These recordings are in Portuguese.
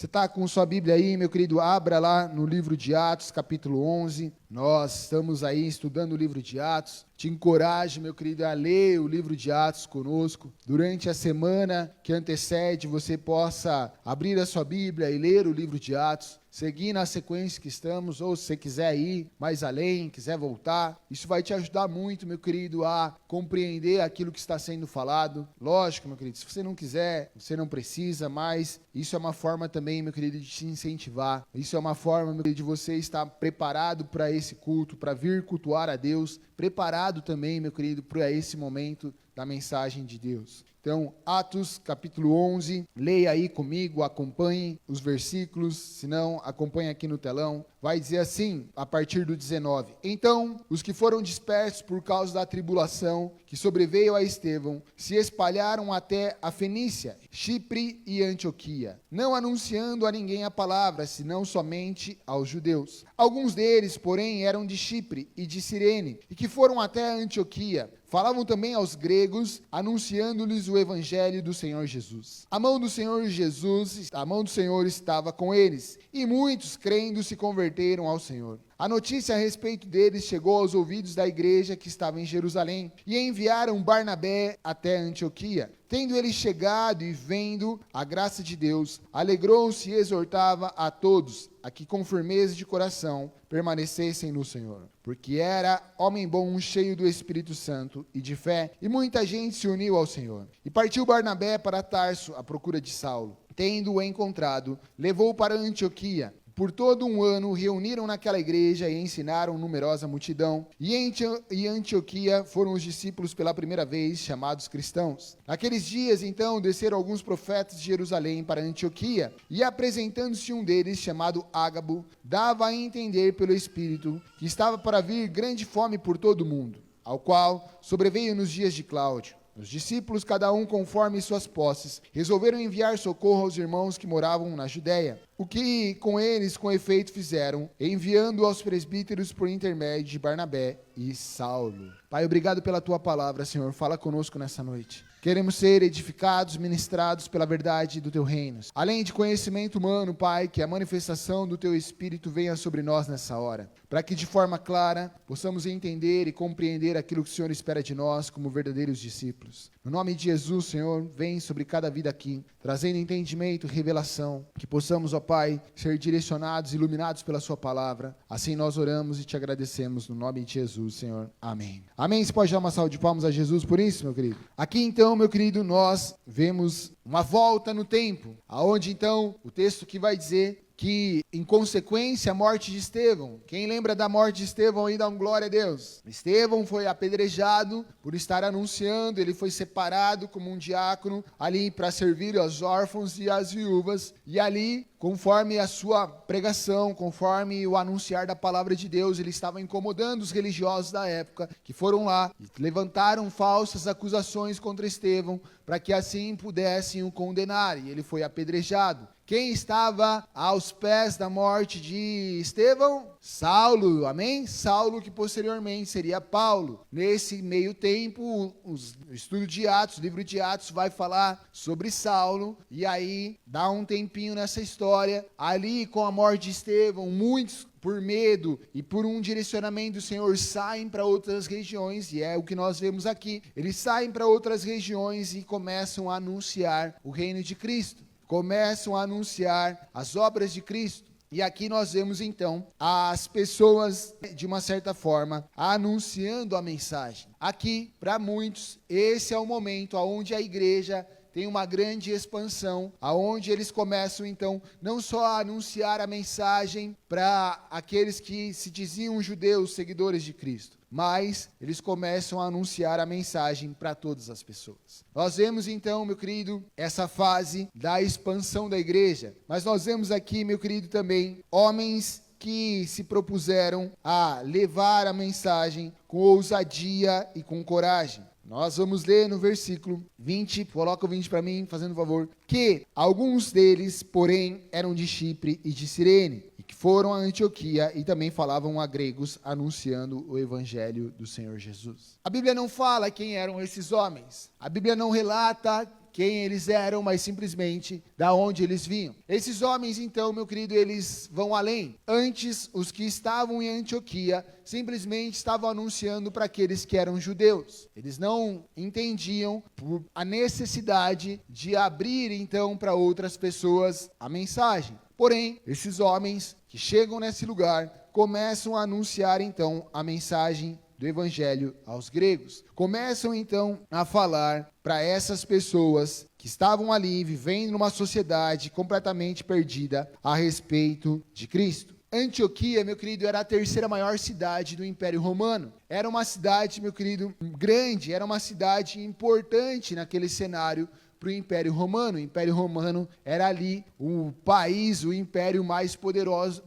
Você está com sua Bíblia aí, meu querido? Abra lá no livro de Atos, capítulo 11. Nós estamos aí estudando o livro de Atos. Te encorajo, meu querido, a ler o livro de Atos conosco. Durante a semana que antecede, você possa abrir a sua Bíblia e ler o livro de Atos. Seguir na sequência que estamos, ou se você quiser ir mais além, quiser voltar, isso vai te ajudar muito, meu querido, a compreender aquilo que está sendo falado. Lógico, meu querido, se você não quiser, você não precisa, mas isso é uma forma também, meu querido, de te incentivar. Isso é uma forma, meu querido, de você estar preparado para esse culto, para vir cultuar a Deus, preparado também, meu querido, para esse momento da mensagem de Deus. Então, Atos, capítulo 11, leia aí comigo, acompanhe os versículos, se não, acompanhe aqui no telão. Vai dizer assim, a partir do 19. Então, os que foram dispersos por causa da tribulação que sobreveio a Estevão, se espalharam até a Fenícia, Chipre e Antioquia, não anunciando a ninguém a palavra, senão somente aos judeus. Alguns deles, porém, eram de Chipre e de Cirene, e que foram até Antioquia. Falavam também aos gregos, anunciando-lhes o evangelho do Senhor Jesus. A mão do Senhor estava com eles, e muitos, crendo, se converteram ao Senhor. A notícia a respeito deles chegou aos ouvidos da igreja que estava em Jerusalém, e enviaram Barnabé até Antioquia. Tendo ele chegado e vendo a graça de Deus, alegrou-se e exortava a todos, a que com firmeza de coração permanecessem no Senhor. Porque era homem bom, cheio do Espírito Santo e de fé, e muita gente se uniu ao Senhor. E partiu Barnabé para Tarso à procura de Saulo. Tendo-o encontrado, levou-o para Antioquia. Por todo um ano reuniram naquela igreja e ensinaram numerosa multidão. E em Antioquia foram os discípulos pela primeira vez chamados cristãos. Naqueles dias, então, desceram alguns profetas de Jerusalém para Antioquia, e apresentando-se um deles, chamado Ágabo, dava a entender pelo Espírito que estava para vir grande fome por todo o mundo, ao qual sobreveio nos dias de Cláudio. Os discípulos, cada um conforme suas posses, resolveram enviar socorro aos irmãos que moravam na Judéia. O que com eles, com efeito, fizeram, enviando aos presbíteros por intermédio de Barnabé e Saulo. Pai, obrigado pela tua palavra, Senhor. Fala conosco nessa noite. Queremos ser edificados, ministrados pela verdade do teu reino. Além de conhecimento humano, Pai, que a manifestação do teu Espírito venha sobre nós nessa hora, para que de forma clara possamos entender e compreender aquilo que o Senhor espera de nós como verdadeiros discípulos. No nome de Jesus, Senhor, vem sobre cada vida aqui, trazendo entendimento e revelação, que possamos, ó Pai, ser direcionados, iluminados pela sua palavra. Assim nós oramos e te agradecemos no nome de Jesus, Senhor. Amém. Amém. Você pode dar uma salva de palmas a Jesus por isso, meu querido? Aqui então, meu querido, nós vemos uma volta no tempo, aonde então o texto que vai dizer que, em consequência, a morte de Estevão. Quem lembra da morte de Estevão aí, dá um glória a Deus. Estevão foi apedrejado por estar anunciando, ele foi separado como um diácono ali para servir aos órfãos e às viúvas, e ali, conforme a sua pregação, conforme o anunciar da palavra de Deus, ele estava incomodando os religiosos da época, que foram lá e levantaram falsas acusações contra Estevão, para que assim pudessem o condenar, e ele foi apedrejado. Quem estava aos pés da morte de Estevão? Saulo, amém? Saulo, que posteriormente seria Paulo. Nesse meio tempo, o estudo de Atos, o livro de Atos vai falar sobre Saulo, e aí dá um tempinho nessa história. Ali, com a morte de Estevão, muitos, por medo e por um direcionamento do Senhor, saem para outras regiões, e é o que nós vemos aqui. Eles saem para outras regiões e começam a anunciar o reino de Cristo. Começam a anunciar as obras de Cristo. E aqui nós vemos então as pessoas, de uma certa forma, anunciando a mensagem. Aqui, para muitos, esse é o momento onde a igreja tem uma grande expansão, aonde eles começam então não só a anunciar a mensagem para aqueles que se diziam judeus, seguidores de Cristo, mas eles começam a anunciar a mensagem para todas as pessoas. Nós vemos então, meu querido, essa fase da expansão da igreja, mas nós vemos aqui, meu querido, também homens que se propuseram a levar a mensagem com ousadia e com coragem. Nós vamos ler no versículo 20, coloca o 20 para mim, fazendo favor, que alguns deles, porém, eram de Chipre e de Cirene, e que foram a Antioquia e também falavam a gregos, anunciando o evangelho do Senhor Jesus. A Bíblia não fala quem eram esses homens. A Bíblia não relata quem eles eram, mas simplesmente da onde eles vinham. Esses homens, então, meu querido, eles vão além. Antes, os que estavam em Antioquia simplesmente estavam anunciando para aqueles que eram judeus. Eles não entendiam a necessidade de abrir, então, para outras pessoas a mensagem. Porém, esses homens que chegam nesse lugar começam a anunciar, então, a mensagem do evangelho aos gregos. Começam, então, a falar para essas pessoas que estavam ali vivendo numa sociedade completamente perdida a respeito de Cristo. Antioquia, meu querido, era a terceira maior cidade do Império Romano. Era uma cidade, meu querido, grande, era uma cidade importante naquele cenário para o Império Romano. O Império Romano era ali o país, o império mais poderoso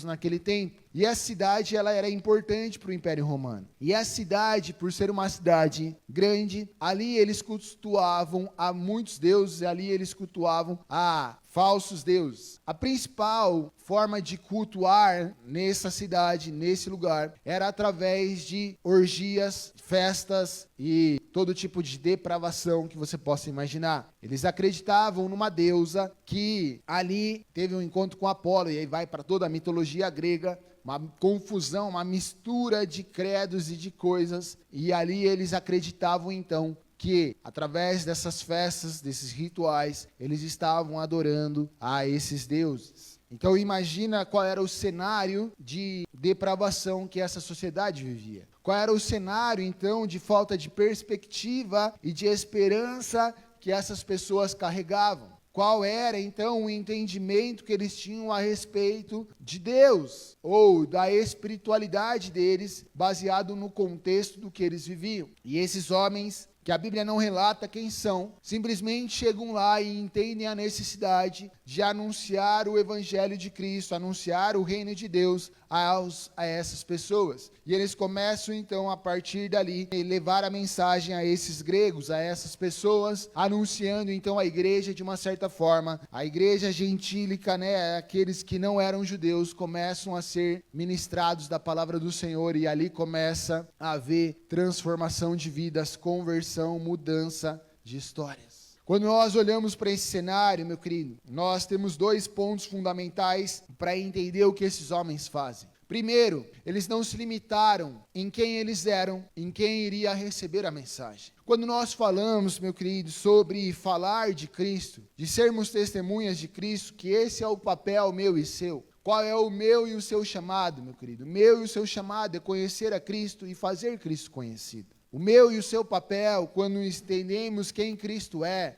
naquele tempo. E a cidade, ela era importante para o Império Romano. E a cidade, por ser uma cidade grande, ali eles cultuavam a muitos deuses, ali eles cultuavam a falsos deuses. A principal forma de cultuar nessa cidade, nesse lugar, era através de orgias, festas e todo tipo de depravação que você possa imaginar. Eles acreditavam numa deusa que ali teve um encontro com Apolo, e aí vai para toda a mitologia grega, uma confusão, uma mistura de credos e de coisas, e ali eles acreditavam então que através dessas festas, desses rituais, eles estavam adorando a esses deuses. Então imagina qual era o cenário de depravação que essa sociedade vivia. Qual era o cenário então de falta de perspectiva e de esperança que essas pessoas carregavam. Qual era, então, o entendimento que eles tinham a respeito de Deus, ou da espiritualidade deles, baseado no contexto do que eles viviam. E esses homens, que a Bíblia não relata quem são, simplesmente chegam lá e entendem a necessidade de anunciar o Evangelho de Cristo, anunciar o reino de Deus a essas pessoas. E eles começam então a partir dali levar a mensagem a esses gregos, a essas pessoas, anunciando então a igreja de uma certa forma. A igreja gentílica, aqueles que não eram judeus, começam a ser ministrados da palavra do Senhor, e ali começa a haver transformação de vidas, conversão, mudança de histórias. Quando nós olhamos para esse cenário, meu querido, nós temos dois pontos fundamentais para entender o que esses homens fazem. Primeiro, eles não se limitaram em quem eles eram, em quem iria receber a mensagem. Quando nós falamos, meu querido, sobre falar de Cristo, de sermos testemunhas de Cristo, que esse é o papel meu e seu. Qual é o meu e o seu chamado, meu querido? O meu e o seu chamado é conhecer a Cristo e fazer Cristo conhecido. O meu e o seu papel, quando entendemos quem Cristo é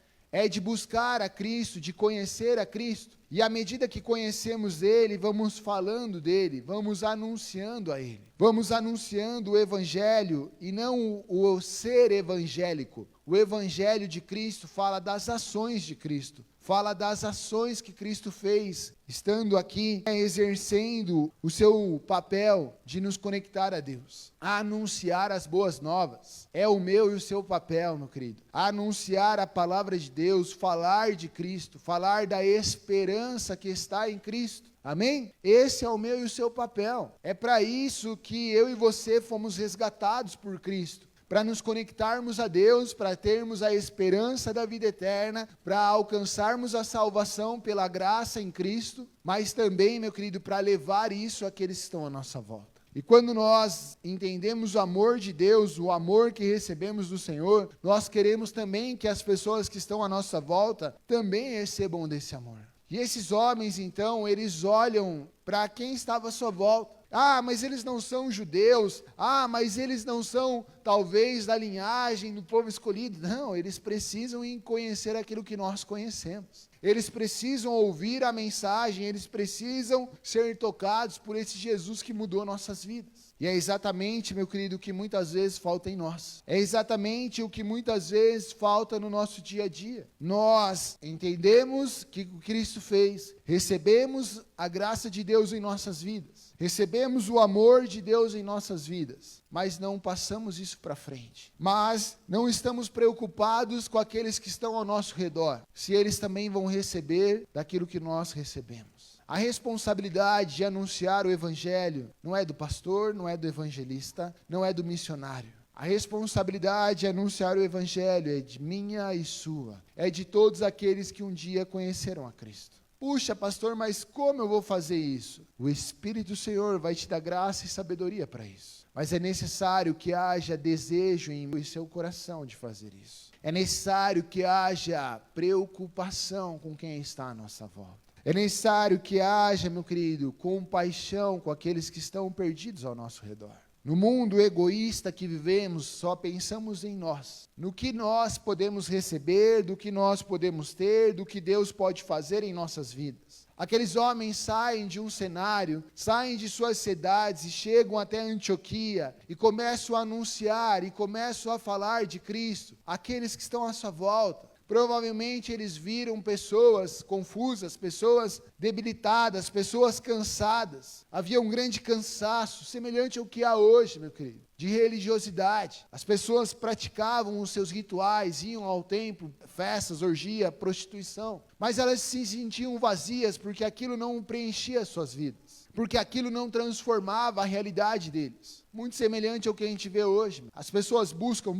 de buscar a Cristo, de conhecer a Cristo. E à medida que conhecemos Ele, vamos falando dEle, vamos anunciando a Ele. Vamos anunciando o Evangelho e não o ser evangélico. O Evangelho de Cristo fala das ações de Cristo. Fala das ações que Cristo fez, estando aqui, exercendo o seu papel de nos conectar a Deus, a anunciar as boas novas. É o meu e o seu papel, meu querido. A anunciar a palavra de Deus, falar de Cristo, falar da esperança que está em Cristo. Amém? Esse é o meu e o seu papel. É para isso que eu e você fomos resgatados por Cristo. Para nos conectarmos a Deus, para termos a esperança da vida eterna, para alcançarmos a salvação pela graça em Cristo, mas também, meu querido, para levar isso àqueles que estão à nossa volta. E quando nós entendemos o amor de Deus, o amor que recebemos do Senhor, nós queremos também que as pessoas que estão à nossa volta também recebam desse amor. E esses homens, então, eles olham para quem estava à sua volta. Ah, mas eles não são judeus. Ah, mas eles não são, talvez, da linhagem do povo escolhido. Não, eles precisam conhecer aquilo que nós conhecemos. Eles precisam ouvir a mensagem, eles precisam ser tocados por esse Jesus que mudou nossas vidas. E é exatamente, meu querido, o que muitas vezes falta em nós. É exatamente o que muitas vezes falta no nosso dia a dia. Nós entendemos que o Cristo fez, recebemos a graça de Deus em nossas vidas, recebemos o amor de Deus em nossas vidas, mas não passamos isso para frente. Mas não estamos preocupados com aqueles que estão ao nosso redor, se eles também vão receber daquilo que nós recebemos. A responsabilidade de anunciar o Evangelho não é do pastor, não é do evangelista, não é do missionário. A responsabilidade de anunciar o evangelho é de minha e sua. É de todos aqueles que um dia conheceram a Cristo. Puxa, pastor, mas como eu vou fazer isso? O Espírito do Senhor vai te dar graça e sabedoria para isso. Mas é necessário que haja desejo em seu coração de fazer isso. É necessário que haja preocupação com quem está à nossa volta. É necessário que haja, meu querido, compaixão com aqueles que estão perdidos ao nosso redor. No mundo egoísta que vivemos, só pensamos em nós, no que nós podemos receber, do que nós podemos ter, do que Deus pode fazer em nossas vidas. Aqueles homens saem de um cenário, saem de suas cidades e chegam até Antioquia e começam a anunciar e começam a falar de Cristo, aqueles que estão à sua volta. Provavelmente eles viram pessoas confusas, pessoas debilitadas, pessoas cansadas. Havia um grande cansaço, semelhante ao que há hoje, meu querido, de religiosidade. As pessoas praticavam os seus rituais, iam ao templo, festas, orgia, prostituição. Mas elas se sentiam vazias porque aquilo não preenchia as suas vidas. Porque aquilo não transformava a realidade deles. Muito semelhante ao que a gente vê hoje. As pessoas buscam,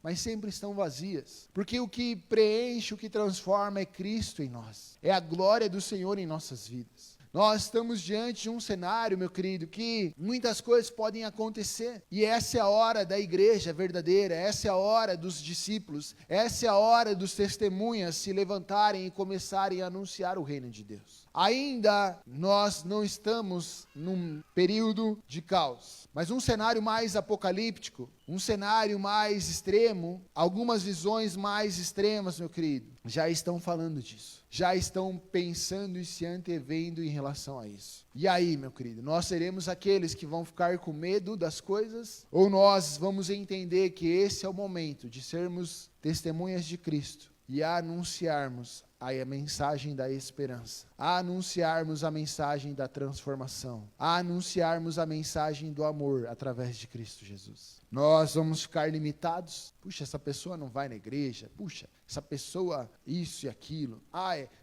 mas sempre estão vazias. Porque o que preenche, o que transforma é Cristo em nós. É a glória do Senhor em nossas vidas. Nós estamos diante de um cenário, meu querido, que muitas coisas podem acontecer. E essa é a hora da igreja verdadeira, essa é a hora dos discípulos, essa é a hora dos testemunhas se levantarem e começarem a anunciar o reino de Deus. Ainda nós não estamos num período de caos, mas um cenário mais apocalíptico, um cenário mais extremo, algumas visões mais extremas, meu querido, já estão falando disso. Já estão pensando e se antevendo em relação a isso. E aí, meu querido, nós seremos aqueles que vão ficar com medo das coisas? Ou nós vamos entender que esse é o momento de sermos testemunhas de Cristo e anunciarmos a mensagem da esperança, a anunciarmos a mensagem da transformação, a anunciarmos a mensagem do amor através de Cristo Jesus? Nós vamos ficar limitados? Puxa, essa pessoa não vai na igreja. Puxa, essa pessoa isso e aquilo.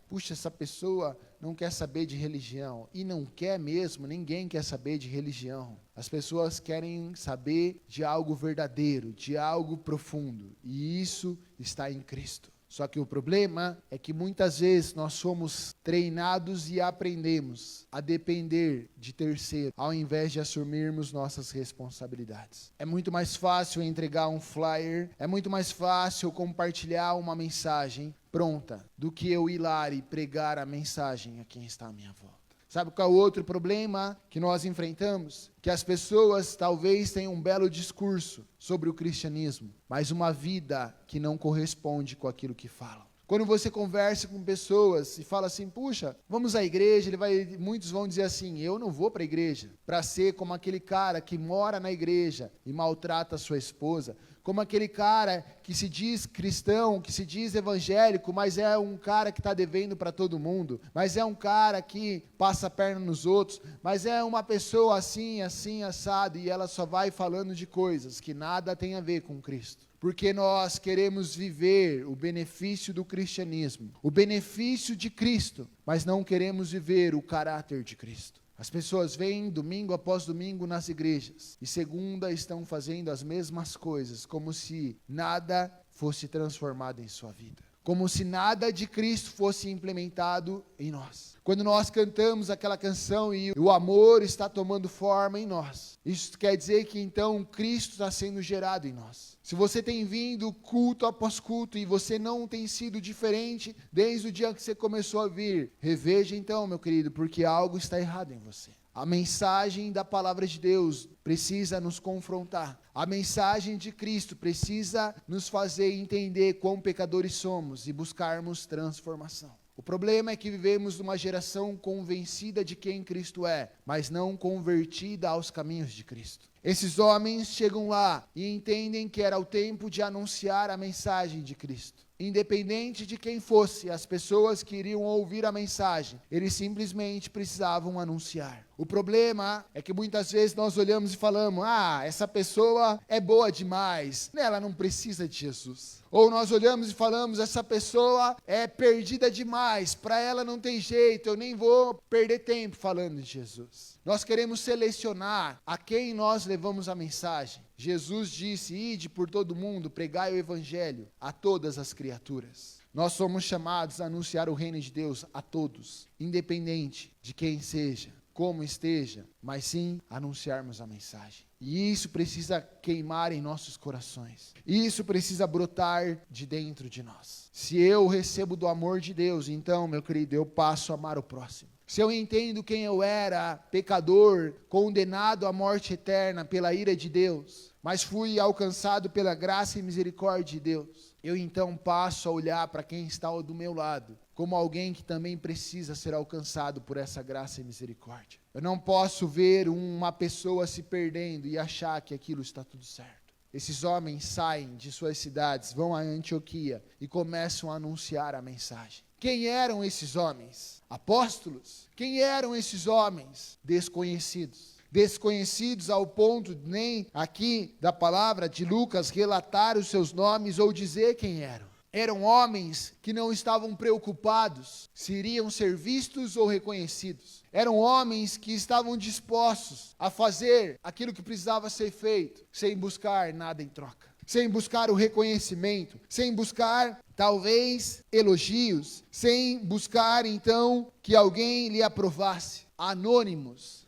Puxa, essa pessoa não quer saber de religião. E não quer mesmo, ninguém quer saber de religião. As pessoas querem saber de algo verdadeiro, de algo profundo. E isso está em Cristo. Só que o problema é que muitas vezes nós somos treinados e aprendemos a depender de terceiro, ao invés de assumirmos nossas responsabilidades. É muito mais fácil entregar um flyer, é muito mais fácil compartilhar uma mensagem pronta, do que eu ir lá e pregar a mensagem a quem está à minha volta. Sabe qual é o outro problema que nós enfrentamos? Que as pessoas talvez tenham um belo discurso sobre o cristianismo, mas uma vida que não corresponde com aquilo que falam. Quando você conversa com pessoas e fala assim, puxa, vamos à igreja, muitos vão dizer assim, eu não vou para a igreja, para ser como aquele cara que mora na igreja e maltrata a sua esposa, como aquele cara que se diz cristão, que se diz evangélico, mas é um cara que está devendo para todo mundo, mas é um cara que passa a perna nos outros, mas é uma pessoa assim, assim, assado, e ela só vai falando de coisas que nada tem a ver com Cristo. Porque nós queremos viver o benefício do cristianismo, o benefício de Cristo, mas não queremos viver o caráter de Cristo. As pessoas vêm domingo após domingo nas igrejas e segunda estão fazendo as mesmas coisas, como se nada fosse transformado em sua vida. Como se nada de Cristo fosse implementado em nós. Quando nós cantamos aquela canção e o amor está tomando forma em nós, isso quer dizer que então Cristo está sendo gerado em nós. Se você tem vindo culto após culto e você não tem sido diferente desde o dia que você começou a vir, reveja então, meu querido, porque algo está errado em você. A mensagem da palavra de Deus precisa nos confrontar. A mensagem de Cristo precisa nos fazer entender quão pecadores somos e buscarmos transformação. O problema é que vivemos numa geração convencida de quem Cristo é, mas não convertida aos caminhos de Cristo. Esses homens chegam lá e entendem que era o tempo de anunciar a mensagem de Cristo. Independente de quem fosse as pessoas que iriam ouvir a mensagem, eles simplesmente precisavam anunciar. O problema é que muitas vezes nós olhamos e falamos, essa pessoa é boa demais, ela não precisa de Jesus. Ou nós olhamos e falamos, essa pessoa é perdida demais, para ela não tem jeito, eu nem vou perder tempo falando de Jesus. Nós queremos selecionar a quem nós levamos a mensagem. Jesus disse, ide por todo mundo, pregai o evangelho a todas as criaturas. Nós somos chamados a anunciar o reino de Deus a todos, independente de quem seja, como esteja, mas sim anunciarmos a mensagem. E isso precisa queimar em nossos corações. Isso precisa brotar de dentro de nós. Se eu recebo do amor de Deus, então, meu querido, eu passo a amar o próximo. Se eu entendo quem eu era, pecador, condenado à morte eterna pela ira de Deus, mas fui alcançado pela graça e misericórdia de Deus, eu então passo a olhar para quem está do meu lado, como alguém que também precisa ser alcançado por essa graça e misericórdia. Eu não posso ver uma pessoa se perdendo e achar que aquilo está tudo certo. Esses homens saem de suas cidades, vão a Antioquia e começam a anunciar a mensagem. Quem eram esses homens? Apóstolos? Quem eram esses homens? Desconhecidos. Desconhecidos ao ponto nem aqui da palavra de Lucas relatar os seus nomes ou dizer quem eram. Eram homens que não estavam preocupados se iriam ser vistos ou reconhecidos. Eram homens que estavam dispostos a fazer aquilo que precisava ser feito, sem buscar nada em troca, sem buscar o reconhecimento, sem buscar talvez elogios, sem buscar então que alguém lhe aprovasse.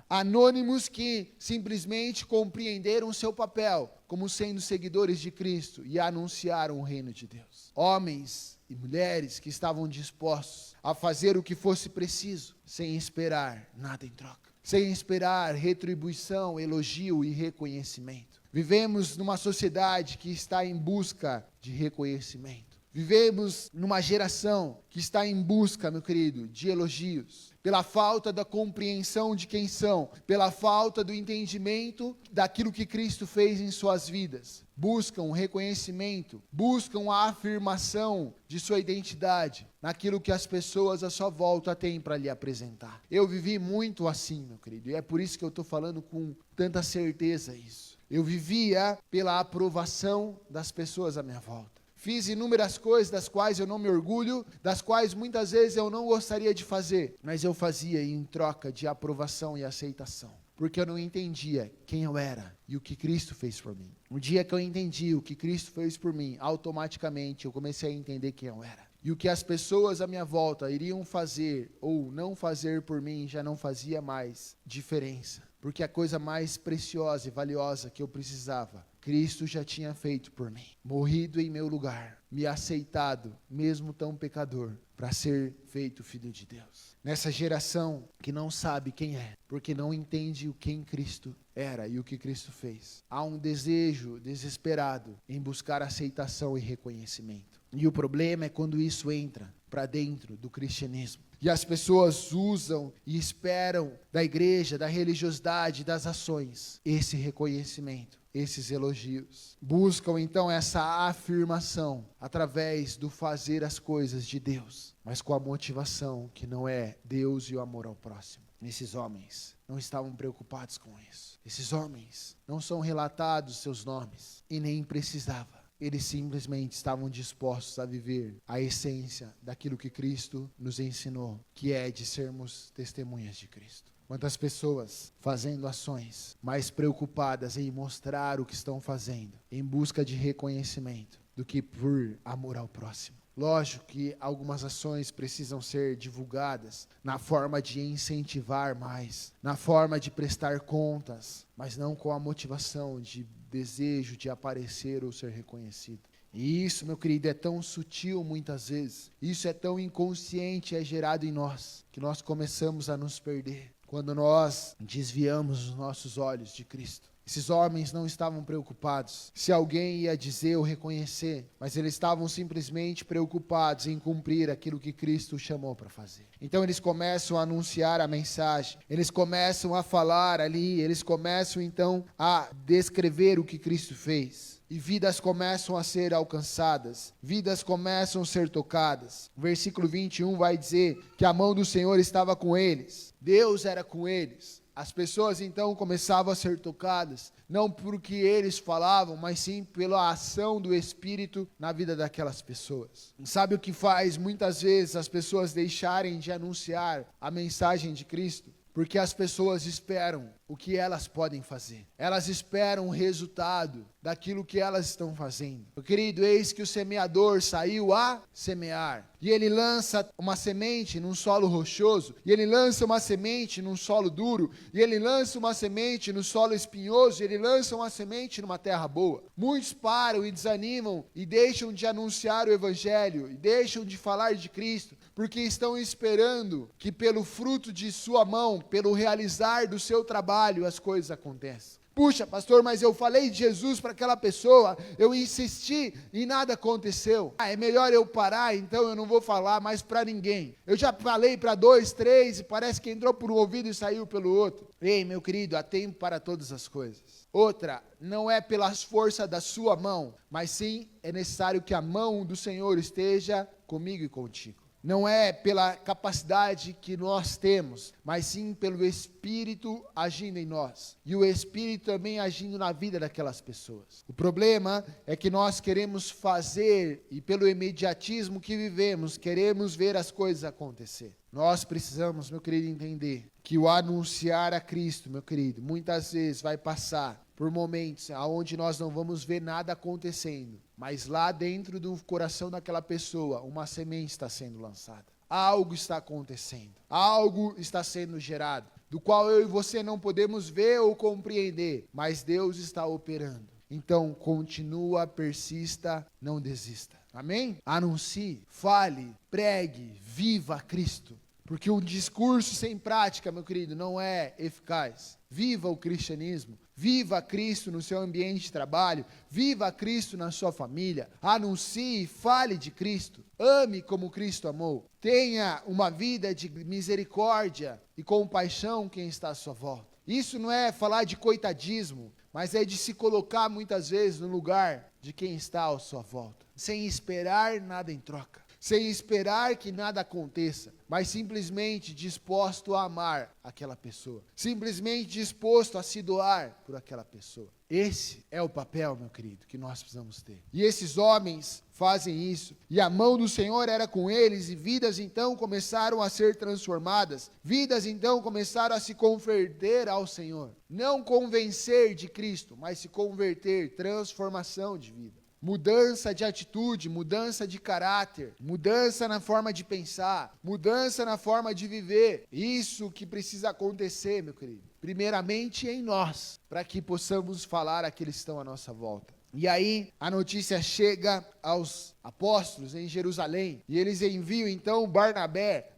Anônimos que simplesmente compreenderam o seu papel como sendo seguidores de Cristo e anunciaram o reino de Deus. Homens e mulheres que estavam dispostos a fazer o que fosse preciso, sem esperar nada em troca, sem esperar retribuição, elogio e reconhecimento. Vivemos numa sociedade que está em busca de reconhecimento. Vivemos numa geração que está em busca, meu querido, de elogios, pela falta da compreensão de quem são, pela falta do entendimento daquilo que Cristo fez em suas vidas. Buscam reconhecimento, buscam a afirmação de sua identidade naquilo que as pessoas à sua volta têm para lhe apresentar. Eu vivi muito assim, meu querido, e é por isso que eu estou falando com tanta certeza isso. Eu vivia pela aprovação das pessoas à minha volta. Fiz inúmeras coisas das quais eu não me orgulho, das quais muitas vezes eu não gostaria de fazer, mas eu fazia em troca de aprovação e aceitação, porque eu não entendia quem eu era e o que Cristo fez por mim. No dia que eu entendi o que Cristo fez por mim, automaticamente eu comecei a entender quem eu era. E o que as pessoas à minha volta iriam fazer ou não fazer por mim já não fazia mais diferença, porque a coisa mais preciosa e valiosa que eu precisava, Cristo já tinha feito por mim, morrido em meu lugar, me aceitado, mesmo tão pecador, para ser feito filho de Deus. Nessa geração que não sabe quem é, porque não entende quem Cristo era e o que Cristo fez, há um desejo desesperado em buscar aceitação e reconhecimento. E o problema é quando isso entra para dentro do cristianismo. E as pessoas usam e esperam da igreja, da religiosidade, das ações, esse reconhecimento, esses elogios. Buscam então essa afirmação através do fazer as coisas de Deus, mas com a motivação que não é Deus e o amor ao próximo. Esses homens não estavam preocupados com isso. Esses homens não são relatados seus nomes e nem precisava. Eles simplesmente estavam dispostos a viver a essência daquilo que Cristo nos ensinou, que é de sermos testemunhas de Cristo. Quantas pessoas fazendo ações, mais preocupadas em mostrar o que estão fazendo, em busca de reconhecimento, do que por amor ao próximo. Lógico que algumas ações precisam ser divulgadas na forma de incentivar mais, na forma de prestar contas, mas não com a motivação de desejo de aparecer ou ser reconhecido. E isso, meu querido, é tão sutil muitas vezes, isso é tão inconsciente, é gerado em nós, que nós começamos a nos perder, quando nós desviamos os nossos olhos de Cristo. Esses homens não estavam preocupados se alguém ia dizer ou reconhecer, mas eles estavam simplesmente preocupados em cumprir aquilo que Cristo chamou para fazer. Então eles começam a anunciar a mensagem, eles começam a falar ali, eles começam então a descrever o que Cristo fez. E vidas começam a ser alcançadas, vidas começam a ser tocadas. O versículo 21 vai dizer que a mão do Senhor estava com eles, Deus era com eles. as pessoas então começavam a ser tocadas, não por que eles falavam, mas sim pela ação do Espírito na vida daquelas pessoas. Sabe o que faz muitas vezes as pessoas deixarem de anunciar a mensagem de Cristo? Porque as pessoas esperam o que elas podem fazer. Elas esperam o resultado daquilo que elas estão fazendo. Meu querido, eis que o semeador saiu a semear. E ele lança uma semente num solo rochoso. E ele lança uma semente num solo duro. E ele lança uma semente no solo espinhoso. E ele lança uma semente numa terra boa. Muitos param e desanimam e deixam de anunciar o evangelho. E deixam de falar de Cristo. Porque estão esperando que pelo fruto de sua mão, pelo realizar do seu trabalho, as coisas acontecem. Puxa, pastor, mas eu falei de Jesus para aquela pessoa, eu insisti e nada aconteceu. É melhor eu parar, então eu não vou falar mais para ninguém. Eu já falei para 2, 3 e parece que entrou por um ouvido e saiu pelo outro. Ei, meu querido, há tempo para todas as coisas. Outra, não é pela força da sua mão, mas sim é necessário que a mão do Senhor esteja comigo e contigo. Não é pela capacidade que nós temos, mas sim pelo Espírito agindo em nós. E o Espírito também agindo na vida daquelas pessoas. O problema é que nós queremos fazer, e pelo imediatismo que vivemos, queremos ver as coisas acontecer. Nós precisamos, meu querido, entender que o anunciar a Cristo, meu querido, muitas vezes vai passar por momentos onde nós não vamos ver nada acontecendo, mas lá dentro do coração daquela pessoa, uma semente está sendo lançada. Algo está acontecendo, algo está sendo gerado, do qual eu e você não podemos ver ou compreender, mas Deus está operando. Então, continua, persista, não desista. Amém? Anuncie, fale, pregue, viva Cristo. Porque um discurso sem prática, meu querido, não é eficaz. Viva o cristianismo. Viva Cristo no seu ambiente de trabalho. Viva Cristo na sua família. Anuncie, fale de Cristo. Ame como Cristo amou. Tenha uma vida de misericórdia e compaixão quem está à sua volta. Isso não é falar de coitadismo, mas é de se colocar muitas vezes no lugar de quem está à sua volta. Sem esperar nada em troca. Sem esperar que nada aconteça, mas simplesmente disposto a amar aquela pessoa, simplesmente disposto a se doar por aquela pessoa. Esse é o papel, meu querido, que nós precisamos ter. E esses homens fazem isso, e a mão do Senhor era com eles, e vidas então começaram a ser transformadas, vidas então começaram a se converter ao Senhor. Não convencer de Cristo, mas se converter, transformação de vida. Mudança de atitude, mudança de caráter, mudança na forma de pensar, mudança na forma de viver. Isso que precisa acontecer, meu querido. Primeiramente em nós, para que possamos falar àqueles que estão à nossa volta. E aí a notícia chega aos apóstolos em Jerusalém, e eles enviam então Barnabé,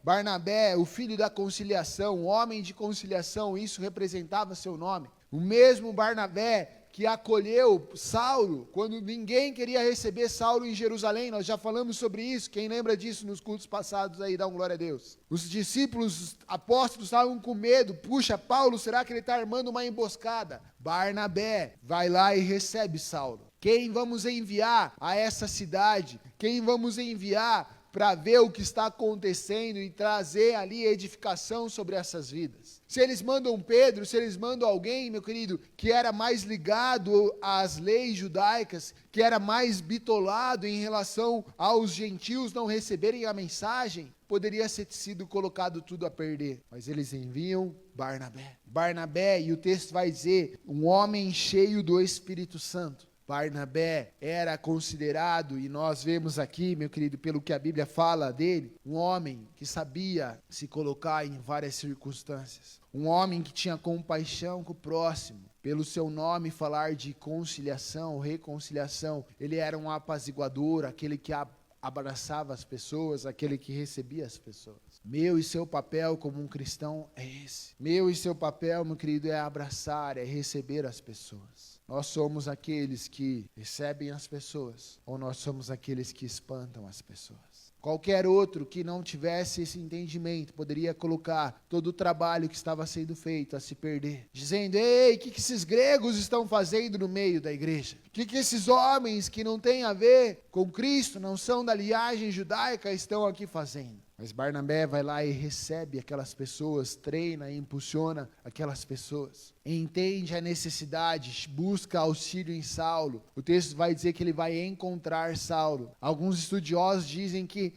o filho da conciliação, o homem de conciliação, isso representava seu nome. O mesmo Barnabé que acolheu Saulo, quando ninguém queria receber Saulo em Jerusalém. Nós já falamos sobre isso, quem lembra disso nos cultos passados aí, dá um glória a Deus. Os discípulos, os apóstolos estavam com medo, puxa, Paulo, será que ele está armando uma emboscada? Barnabé vai lá e recebe Saulo. Quem vamos enviar a essa cidade? Quem vamos enviar para ver o que está acontecendo e trazer ali edificação sobre essas vidas? Se eles mandam Pedro, se eles mandam alguém, meu querido, que era mais ligado às leis judaicas, que era mais bitolado em relação aos gentios não receberem a mensagem, poderia ter sido colocado tudo a perder. Mas eles enviam Barnabé, e o texto vai dizer, um homem cheio do Espírito Santo. Barnabé era considerado, e nós vemos aqui, meu querido, pelo que a Bíblia fala dele, um homem que sabia se colocar em várias circunstâncias. Um homem que tinha compaixão com o próximo. Pelo seu nome falar de conciliação, reconciliação, ele era um apaziguador, aquele que abraçava as pessoas, aquele que recebia as pessoas. Meu e seu papel como um cristão é esse. Meu e seu papel, meu querido, é abraçar, é receber as pessoas. Nós somos aqueles que recebem as pessoas, ou nós somos aqueles que espantam as pessoas. Qualquer outro que não tivesse esse entendimento poderia colocar todo o trabalho que estava sendo feito a se perder. Dizendo, ei, o que esses gregos estão fazendo no meio da igreja? O que esses homens que não têm a ver com Cristo, não são da linhagem judaica, estão aqui fazendo? Mas Barnabé vai lá e recebe aquelas pessoas, treina e impulsiona aquelas pessoas. Entende a necessidade, busca auxílio em Saulo. O texto vai dizer que ele vai encontrar Saulo. Alguns estudiosos dizem que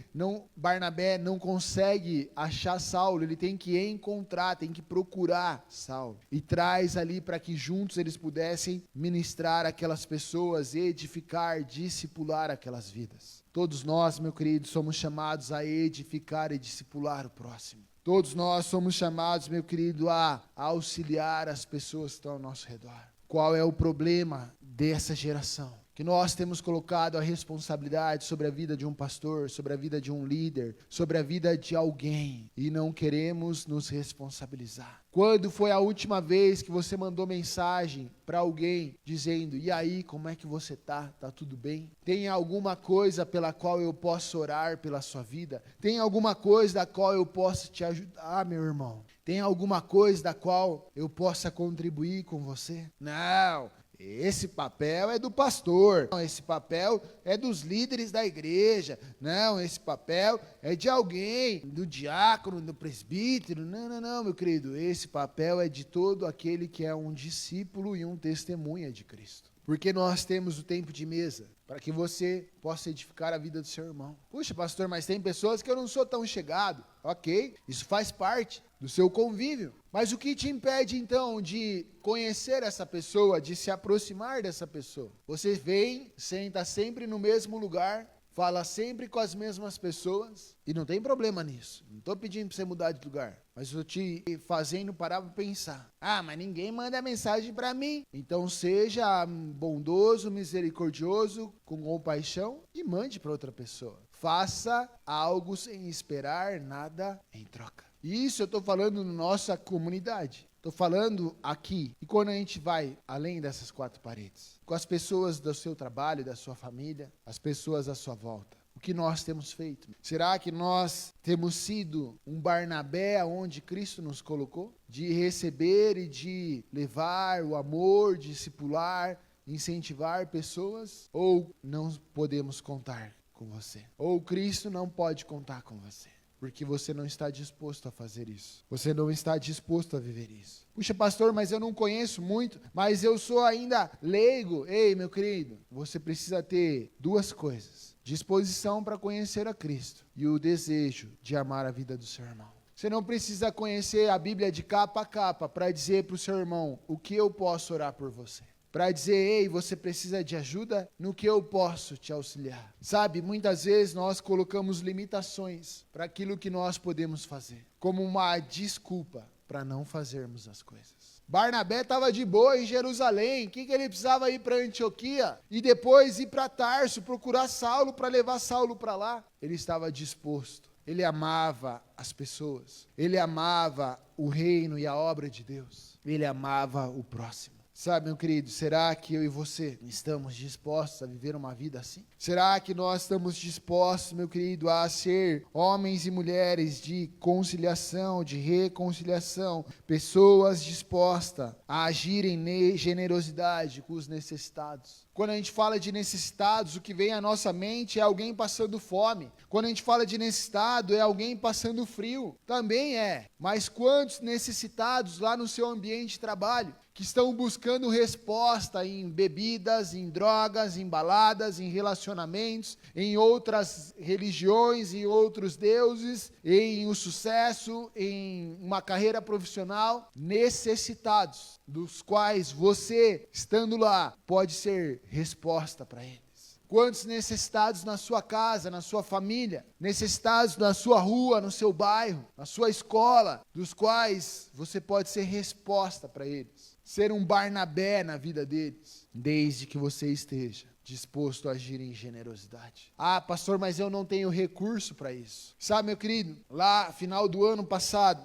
Barnabé não consegue achar Saulo, ele tem que encontrar, tem que procurar Saulo. E traz ali para que juntos eles pudessem ministrar aquelas pessoas, edificar, discipular aquelas vidas. Todos nós, meu querido, somos chamados a edificar e discipular o próximo. Todos nós somos chamados, meu querido, a auxiliar as pessoas que estão ao nosso redor. Qual é o problema dessa geração? Que nós temos colocado a responsabilidade sobre a vida de um pastor, sobre a vida de um líder, sobre a vida de alguém, e não queremos nos responsabilizar. Quando foi a última vez que você mandou mensagem para alguém dizendo: e aí, como é que você está? Está tudo bem? Tem alguma coisa pela qual eu posso orar pela sua vida? Tem alguma coisa da qual eu possa te ajudar, meu irmão? Tem alguma coisa da qual eu possa contribuir com você? Não. Esse papel é do pastor, não, esse papel é dos líderes da igreja, não, esse papel é de alguém, do diácono, do presbítero, não, meu querido, esse papel é de todo aquele que é um discípulo e um testemunha de Cristo. Porque nós temos o tempo de mesa, para que você possa edificar a vida do seu irmão. Puxa, pastor, mas tem pessoas que eu não sou tão chegado. Ok, isso faz parte do seu convívio. Mas o que te impede, então, de conhecer essa pessoa, de se aproximar dessa pessoa? Você vem, senta sempre no mesmo lugar, fala sempre com as mesmas pessoas, e não tem problema nisso. Não estou pedindo para você mudar de lugar, mas estou te fazendo parar para pensar. Ah, mas ninguém manda mensagem para mim. Então seja bondoso, misericordioso, com compaixão, e mande para outra pessoa. Faça algo sem esperar nada em troca. Isso eu estou falando na nossa comunidade. Estou falando aqui. E quando a gente vai além dessas quatro paredes, com as pessoas do seu trabalho, da sua família, as pessoas à sua volta, o que nós temos feito? Será que nós temos sido um Barnabé onde Cristo nos colocou? De receber e de levar o amor, discipular, incentivar pessoas? Ou não podemos contar com você? Ou Cristo não pode contar com você? Porque você não está disposto a fazer isso. Você não está disposto a viver isso. Puxa, pastor, mas eu não conheço muito, mas eu sou ainda leigo. Ei, meu querido, você precisa ter duas coisas: disposição para conhecer a Cristo e o desejo de amar a vida do seu irmão. Você não precisa conhecer a Bíblia de capa a capa para dizer para o seu irmão: o que eu posso orar por você? Para dizer: ei, você precisa de ajuda? No que eu posso te auxiliar? Sabe, muitas vezes nós colocamos limitações para aquilo que nós podemos fazer, como uma desculpa para não fazermos as coisas. Barnabé estava de boa em Jerusalém. O que ele precisava ir para Antioquia? E depois ir para Tarso, procurar Saulo para levar Saulo para lá? Ele estava disposto. Ele amava as pessoas. Ele amava o reino e a obra de Deus. Ele amava o próximo. Sabe, meu querido, será que eu e você estamos dispostos a viver uma vida assim? Será que nós estamos dispostos, meu querido, a ser homens e mulheres de conciliação, de reconciliação, pessoas dispostas a agirem em generosidade com os necessitados? Quando a gente fala de necessitados, o que vem à nossa mente é alguém passando fome. Quando a gente fala de necessitado, é alguém passando frio. Também é. Mas quantos necessitados lá no seu ambiente de trabalho que estão buscando resposta em bebidas, em drogas, em baladas, em relacionamentos, em outras religiões, em outros deuses, em um sucesso, em uma carreira profissional, necessitados, dos quais você, estando lá, pode ser resposta para eles. Quantos necessitados na sua casa, na sua família, necessitados na sua rua, no seu bairro, na sua escola, dos quais você pode ser resposta para eles. Ser um Barnabé na vida deles, desde que você esteja disposto a agir em generosidade. Ah, pastor, mas eu não tenho recurso para isso. Sabe, meu querido, lá do ano passado,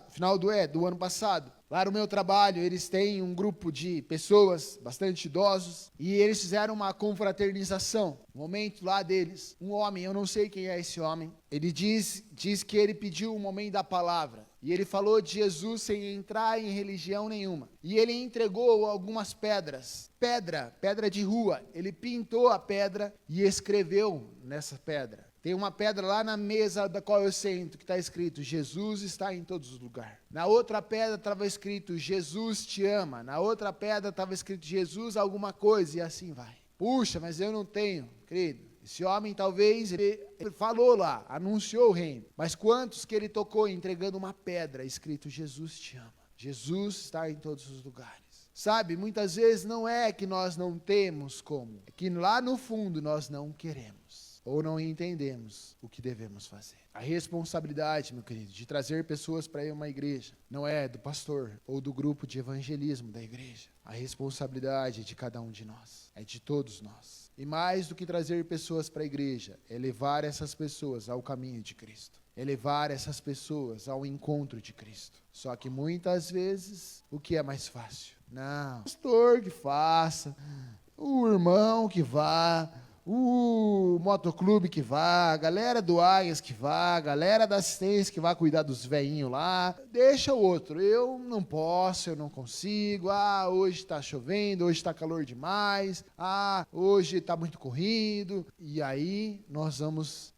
lá no meu trabalho, eles têm um grupo de pessoas, bastante idosos, e eles fizeram uma confraternização. Um momento lá deles, um homem, eu não sei quem é esse homem, ele diz que ele pediu um momento da palavra. E ele falou de Jesus sem entrar em religião nenhuma. E ele entregou algumas pedras. Pedra de rua. Ele pintou a pedra e escreveu nessa pedra: Tem uma pedra lá na mesa da qual eu sento, que está escrito, Jesus está em todos os lugares. Na outra pedra estava escrito, Jesus te ama. Na outra pedra estava escrito, Jesus alguma coisa, e assim vai. Puxa, mas eu não tenho, querido. Esse homem talvez, ele falou lá, anunciou o reino. Mas quantos que ele tocou entregando uma pedra, escrito, Jesus te ama. Jesus está em todos os lugares. Sabe, muitas vezes não é que nós não temos como, é que lá no fundo nós não queremos. Ou não entendemos o que devemos fazer. A responsabilidade, meu querido, de trazer pessoas para ir a uma igreja, não é do pastor ou do grupo de evangelismo da igreja. A responsabilidade é de cada um de nós, é de todos nós. E mais do que trazer pessoas para a igreja, é levar essas pessoas ao caminho de Cristo. É levar essas pessoas ao encontro de Cristo. Só que muitas vezes, o que é mais fácil? Não, o pastor que faça, o irmão que vá, o motoclube que vá, a galera do Águias que vá, a galera da assistência que vá cuidar dos velhinhos lá, deixa o outro, eu não posso, eu não consigo, hoje está chovendo, hoje está calor demais, hoje está muito corrido, e aí nós vamos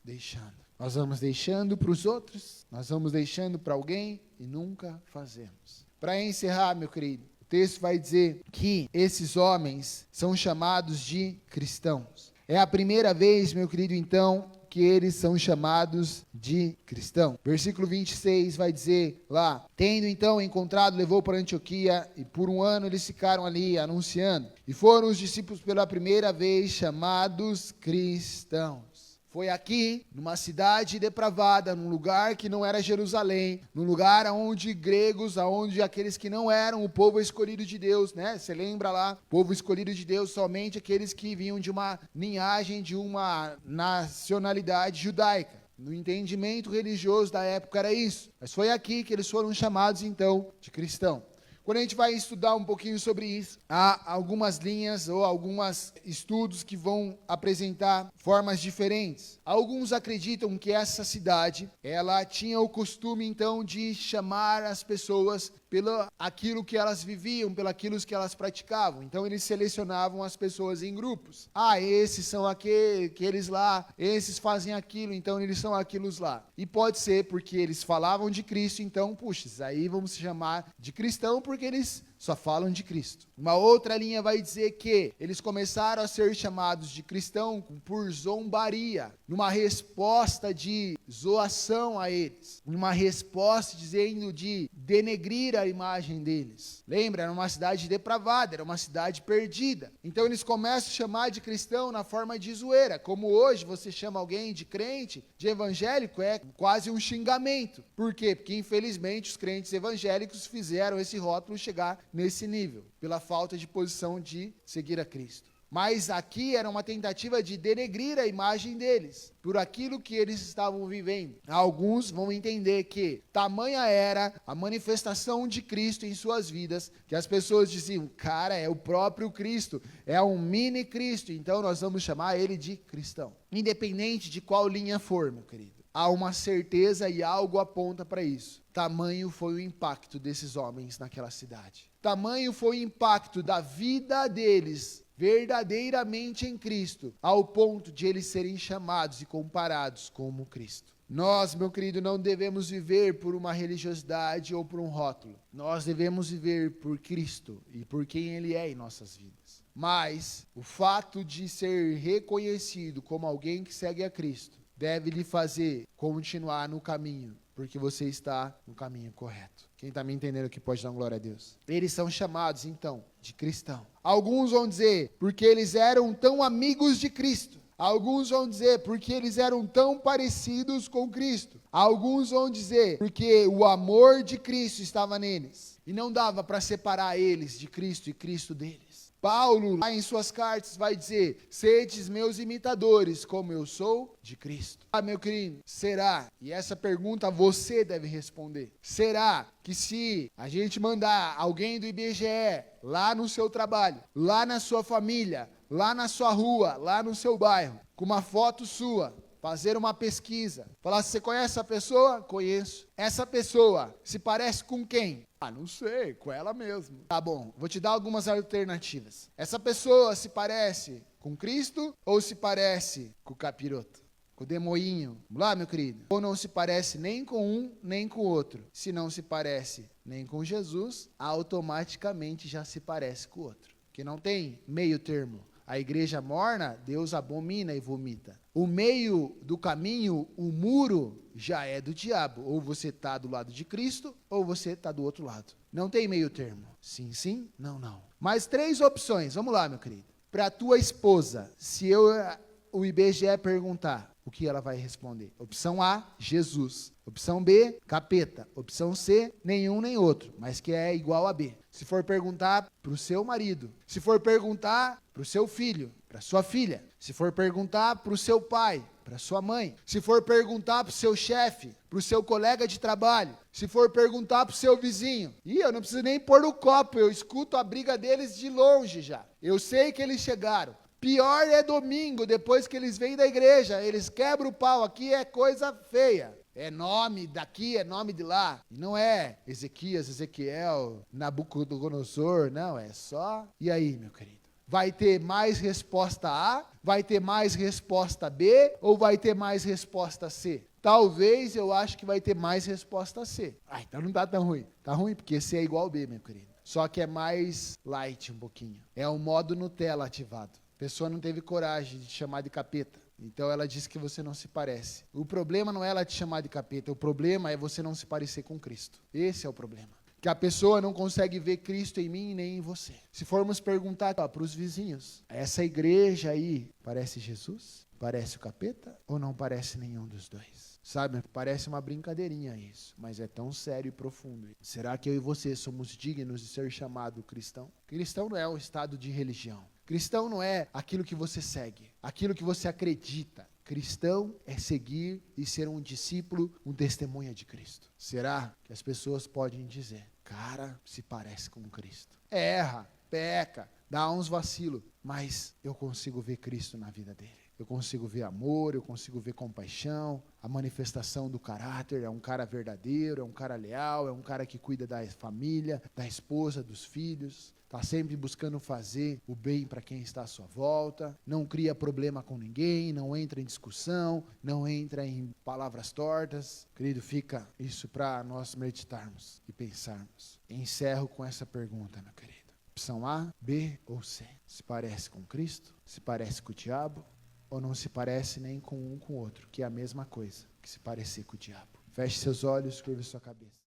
deixando para os outros, nós vamos deixando para alguém e nunca fazemos. Para encerrar, meu querido, o texto vai dizer que esses homens são chamados de cristãos. É a primeira vez, meu querido, então, que eles são chamados de cristão. Versículo 26 vai dizer lá, tendo então encontrado, levou para Antioquia, e por 1 ano eles ficaram ali anunciando. E foram os discípulos pela primeira vez chamados cristãos. Foi aqui, numa cidade depravada, num lugar que não era Jerusalém, num lugar onde gregos, onde aqueles que não eram o povo escolhido de Deus, né? Você lembra lá, povo escolhido de Deus, somente aqueles que vinham de uma linhagem, de uma nacionalidade judaica. No entendimento religioso da época era isso. Mas foi aqui que eles foram chamados, então, de cristão. Quando a gente vai estudar um pouquinho sobre isso, há algumas linhas ou alguns estudos que vão apresentar formas diferentes. Alguns acreditam que essa cidade, ela tinha o costume então de chamar as pessoas pelo aquilo que elas viviam, pelo aquilo que elas praticavam. Então eles selecionavam as pessoas em grupos. Esses são aqueles lá, esses fazem aquilo, então eles são aqueles lá. E pode ser porque eles falavam de Cristo, então, puxa, aí vamos se chamar de cristão porque eles só falam de Cristo. Uma outra linha vai dizer que eles começaram a ser chamados de cristão por zombaria, numa resposta de zoação a eles, numa resposta dizendo de denegrir a imagem deles. Lembra, era uma cidade depravada, era uma cidade perdida. Então eles começam a chamar de cristão na forma de zoeira, como hoje você chama alguém de crente, de evangélico, é quase um xingamento. Por quê? Porque infelizmente os crentes evangélicos fizeram esse rótulo chegar nesse nível, pela falta de posição de seguir a Cristo. Mas aqui era uma tentativa de denegrir a imagem deles, por aquilo que eles estavam vivendo. Alguns vão entender que tamanha era a manifestação de Cristo em suas vidas, que as pessoas diziam, cara, é o próprio Cristo, é um mini Cristo, então nós vamos chamar ele de cristão. Independente de qual linha for, meu querido. Há uma certeza e algo aponta para isso. Tamanho foi o impacto desses homens naquela cidade. Tamanho foi o impacto da vida deles, verdadeiramente em Cristo, ao ponto de eles serem chamados e comparados como Cristo. Nós, meu querido, não devemos viver por uma religiosidade ou por um rótulo. Nós devemos viver por Cristo e por quem Ele é em nossas vidas. Mas o fato de ser reconhecido como alguém que segue a Cristo deve lhe fazer continuar no caminho, porque você está no caminho correto. Quem está me entendendo aqui pode dar uma glória a Deus. Eles são chamados, então, de cristão. Alguns vão dizer, porque eles eram tão amigos de Cristo. Alguns vão dizer, porque eles eram tão parecidos com Cristo. Alguns vão dizer, porque o amor de Cristo estava neles. E não dava para separar eles de Cristo e Cristo deles. Paulo, lá em suas cartas, vai dizer, sedes meus imitadores, como eu sou de Cristo. Meu querido, será? E essa pergunta você deve responder. Será que se a gente mandar alguém do IBGE lá no seu trabalho, lá na sua família, lá na sua rua, lá no seu bairro, com uma foto sua, fazer uma pesquisa, falar, você conhece essa pessoa? Conheço. Essa pessoa se parece com quem? Não sei, com ela mesmo. Tá bom, vou te dar algumas alternativas. Essa pessoa se parece com Cristo ou se parece com o capiroto? com o demoinho. Vamos lá, meu querido? Ou não se parece nem com um, nem com o outro. Se não se parece nem com Jesus, automaticamente já se parece com o outro. Que não tem meio termo. A igreja morna, Deus abomina e vomita. O meio do caminho, o muro, já é do diabo. Ou você está do lado de Cristo, ou você está do outro lado. Não tem meio termo. Sim, sim, não, não. Mais 3 opções. Vamos lá, meu querido. Para a tua esposa, se o IBGE perguntar, o que ela vai responder? Opção A, Jesus. Opção B, capeta. Opção C, nenhum nem outro, mas que é igual a B. Se for perguntar para o seu marido, se for perguntar para o seu filho, para sua filha, se for perguntar para o seu pai, para sua mãe, se for perguntar para o seu chefe, para o seu colega de trabalho, se for perguntar para o seu vizinho, eu não preciso nem pôr no copo, eu escuto a briga deles de longe já. Eu sei que eles chegaram. Pior é domingo, depois que eles vêm da igreja, eles quebram o pau, aqui é coisa feia. É nome daqui, é nome de lá. E não é Ezequias, Ezequiel, Nabucodonosor, não, é só... E aí, meu querido? Vai ter mais resposta A, vai ter mais resposta B, ou vai ter mais resposta C? Talvez eu acho que vai ter mais resposta C. Então não tá tão ruim. Tá ruim porque C é igual a B, meu querido. Só que é mais light um pouquinho. É o modo Nutella ativado. A pessoa não teve coragem de te chamar de capeta. Então ela disse que você não se parece. O problema não é ela te chamar de capeta. O problema é você não se parecer com Cristo. Esse é o problema. Que a pessoa não consegue ver Cristo em mim nem em você. Se formos perguntar para os vizinhos, essa igreja aí parece Jesus? Parece o capeta? Ou não parece nenhum dos dois? Sabe, parece uma brincadeirinha isso, mas é tão sério e profundo. Será que eu e você somos dignos de ser chamado cristão? Cristão não é um estado de religião. Cristão não é aquilo que você segue, aquilo que você acredita. Cristão é seguir e ser um discípulo, um testemunha de Cristo. Será que as pessoas podem dizer, cara, se parece com Cristo? Erra, peca, dá uns vacilos, mas eu consigo ver Cristo na vida dele. Eu consigo ver amor, eu consigo ver compaixão, a manifestação do caráter, é um cara verdadeiro, é um cara leal, é um cara que cuida da família, da esposa, dos filhos, está sempre buscando fazer o bem para quem está à sua volta, não cria problema com ninguém, não entra em discussão, não entra em palavras tortas. Querido, fica isso para nós meditarmos e pensarmos. Encerro com essa pergunta, meu querido. Opção A, B ou C? Se parece com Cristo? Se parece com o diabo? Ou não se parece nem com um com o outro, que é a mesma coisa que se parecer com o diabo? Feche seus olhos, curva sua cabeça.